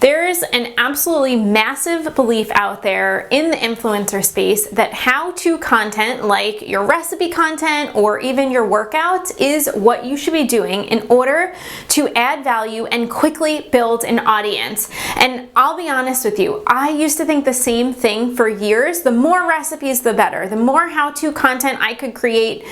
There's an absolutely massive belief out there in the influencer space that how-to content like your recipe content or even your workouts is what you should be doing in order to add value and quickly build an audience. And I'll be honest with you, I used to think the same thing for years. The more recipes, the better. The more how-to content I could create,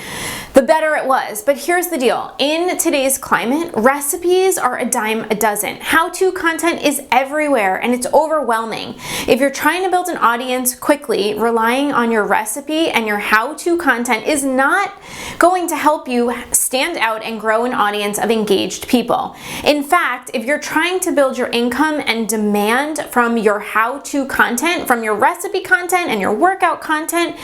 the better it was. But here's the deal. In today's climate, recipes are a dime a dozen. How-to content is everywhere and it's overwhelming. If you're trying to build an audience quickly, relying on your recipe and your how-to content is not going to help you stand out and grow an audience of engaged people. In fact, if you're trying to build your income and demand from your how-to content, from your recipe content and your workout content,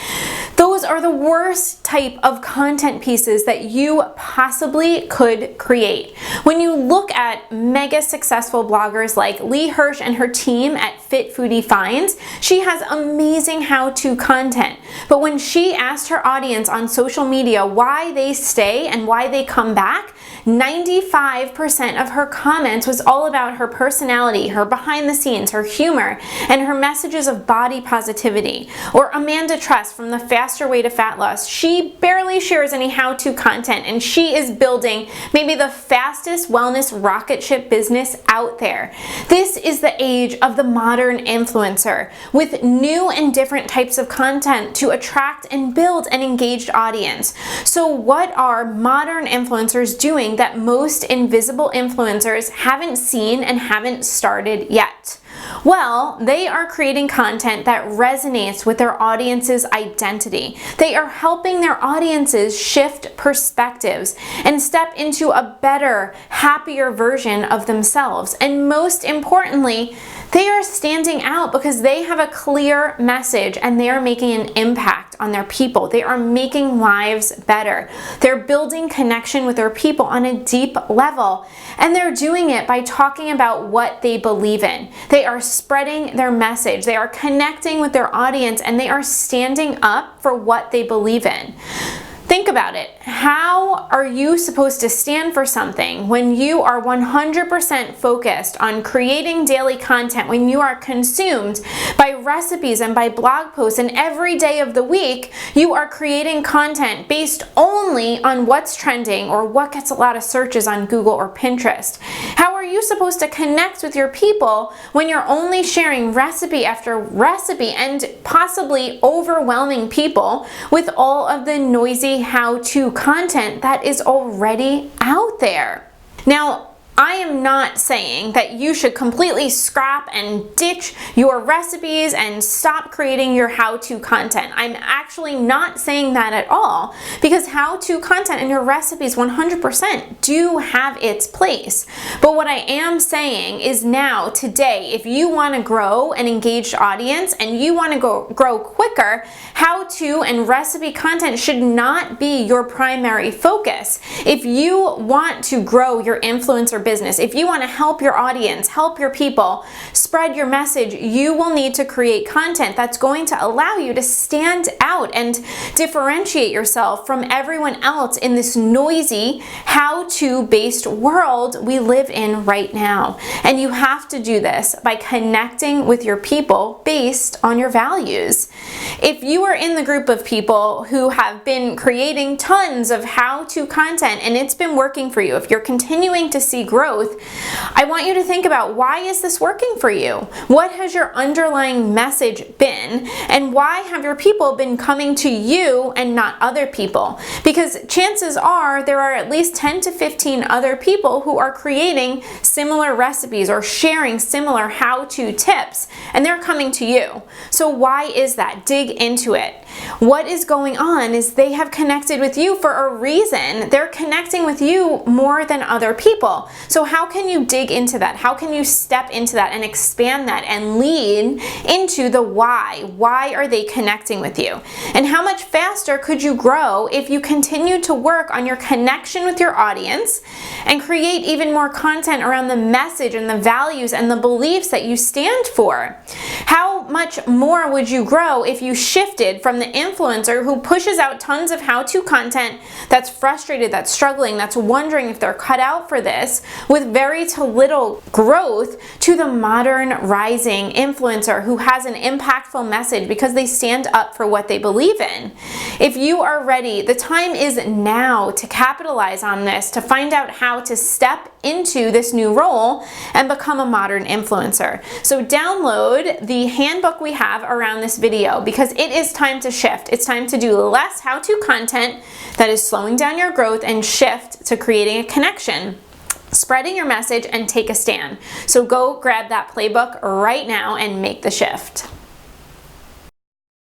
those are the worst type of content pieces that you possibly could create. When you look at mega successful bloggers like Lee Hirsch and her team at Fit Foodie Finds, she has amazing how-to content. But when she asked her audience on social media why they stay and why they come back, 95% of her comments was all about her personality, her behind the scenes, her humor, and her messages of body positivity. Or Amanda Trust from the Faster Way to Fat Loss, she barely shares any how-to content and she is building maybe the fastest wellness rocket ship business out there. This is the age of the modern influencer with new and different types of content to attract and build an engaged audience. So what are modern influencers doing that most invisible influencers haven't seen and haven't started yet? Well, they are creating content that resonates with their audience's identity. They are helping their audiences shift perspectives and step into a better, happier version of themselves. And most importantly, they are standing out because they have a clear message and they are making an impact on their people. They are making lives better. They're building connection with their people on a deep level. And they're doing it by talking about what they believe in. They are spreading their message. They are connecting with their audience and they are standing up for what they believe in. Think about it. How are you supposed to stand for something when you are 100% focused on creating daily content, when you are consumed by recipes and by blog posts, and every day of the week you are creating content based only on what's trending or what gets a lot of searches on Google or Pinterest? How are you supposed to connect with your people when you're only sharing recipe after recipe and possibly overwhelming people with all of the noisy how-to content that is already out there? Now, I am not saying that you should completely scrap and ditch your recipes and stop creating your how-to content. I'm actually not saying that at all, because how-to content and your recipes 100% do have its place. But what I am saying is now, today, if you want to grow an engaged audience and you want to grow quicker, how-to and recipe content should not be your primary focus. If you want to grow your influencer business, if you want to help your audience, help your people, spread your message, you will need to create content that's going to allow you to stand out and differentiate yourself from everyone else in this noisy, how-to based world we live in right now. And you have to do this by connecting with your people based on your values. If you are in the group of people who have been creating tons of how-to content and it's been working for you, if you're continuing to see growth, I want you to think about, why is this working for you? What has your underlying message been? And why have your people been coming to you and not other people? Because chances are there are at least 10 to 15 other people who are creating similar recipes or sharing similar how-to tips, and they're coming to you. So why is that? Dig into it. What is going on is they have connected with you for a reason. They're connecting with you more than other people. So how can you dig into that? How can you step into that and expand that and lean into the why? Why are they connecting with you? And how much faster could you grow if you continue to work on your connection with your audience and create even more content around the message and the values and the beliefs that you stand for? How much more would you grow if you shifted from the influencer who pushes out tons of how-to content that's frustrated, that's struggling, that's wondering if they're cut out for this, with very to little growth, to the modern rising influencer who has an impactful message because they stand up for what they believe in? If you are ready, the time is now to capitalize on this, to find out how to step into this new role and become a modern influencer. So download the handbook we have around this video, because it is time to shift. It's time to do less how-to content that is slowing down your growth and shift to creating a connection, spreading your message, and take a stand. So go grab that playbook right now and make the shift.